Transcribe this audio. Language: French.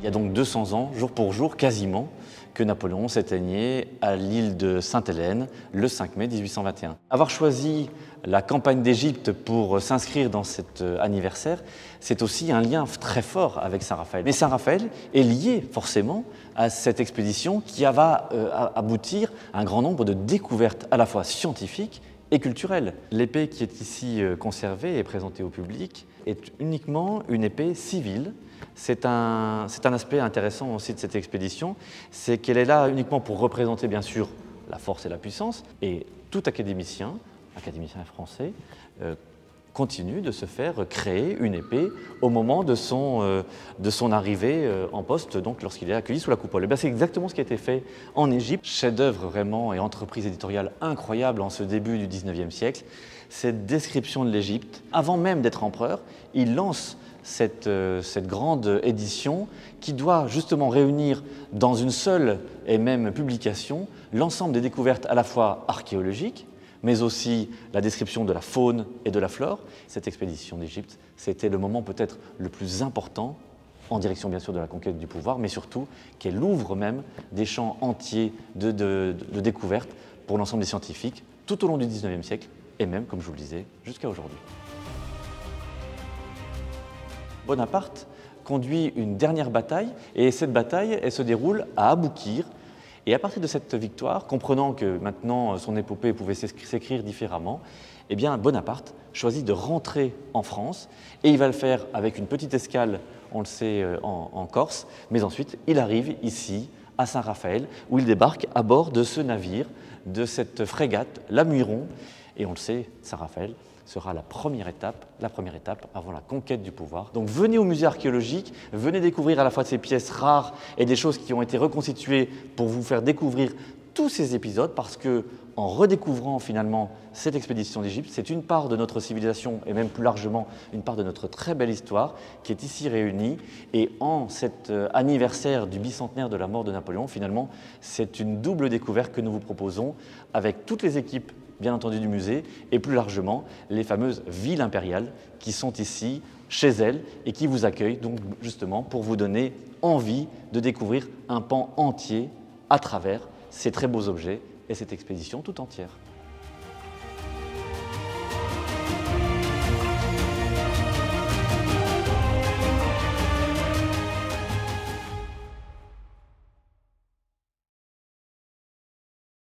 Il y a donc 200 ans, jour pour jour, quasiment, que Napoléon s'éteignait à l'île de Sainte-Hélène le 5 mai 1821. Avoir choisi la campagne d'Égypte pour s'inscrire dans cet anniversaire, c'est aussi un lien très fort avec Saint-Raphaël. Mais Saint-Raphaël est lié forcément à cette expédition qui va aboutir à un grand nombre de découvertes à la fois scientifiques et culturelles. L'épée qui est ici conservée et présentée au public est uniquement une épée civile. C'est un aspect intéressant aussi de cette expédition, c'est qu'elle est là uniquement pour représenter bien sûr la force et la puissance, et tout académicien français, continue de se faire créer une épée au moment de son arrivée en poste, donc lorsqu'il est accueilli sous la coupole. C'est exactement ce qui a été fait en Égypte. Chef-d'œuvre vraiment et entreprise éditoriale incroyable en ce début du XIXe siècle. Cette description de l'Égypte, avant même d'être empereur, il lance cette grande édition qui doit justement réunir dans une seule et même publication l'ensemble des découvertes à la fois archéologiques, mais aussi la description de la faune et de la flore. Cette expédition d'Égypte, c'était le moment peut-être le plus important, en direction bien sûr de la conquête du pouvoir, mais surtout qu'elle ouvre même des champs entiers de découvertes pour l'ensemble des scientifiques, tout au long du XIXe siècle, et même, comme je vous le disais, jusqu'à aujourd'hui. Bonaparte conduit une dernière bataille, et cette bataille, elle se déroule à Aboukir. Et à partir de cette victoire, comprenant que maintenant son épopée pouvait s'écrire différemment, eh bien Bonaparte choisit de rentrer en France, et il va le faire avec une petite escale, on le sait, en Corse, mais ensuite il arrive ici, à Saint-Raphaël, où il débarque à bord de ce navire, de cette frégate, la Muiron, et on le sait, Saint-Raphaël sera la première étape avant la conquête du pouvoir. Donc venez au musée archéologique, venez découvrir à la fois ces pièces rares et des choses qui ont été reconstituées pour vous faire découvrir tous ces épisodes, parce que en redécouvrant finalement cette expédition d'Égypte, c'est une part de notre civilisation et même plus largement une part de notre très belle histoire qui est ici réunie. Et en cet anniversaire du bicentenaire de la mort de Napoléon, finalement, c'est une double découverte que nous vous proposons avec toutes les équipes bien entendu du musée, et plus largement les fameuses villes impériales qui sont ici, chez elles, et qui vous accueillent donc justement pour vous donner envie de découvrir un pan entier à travers ces très beaux objets et cette expédition tout entière.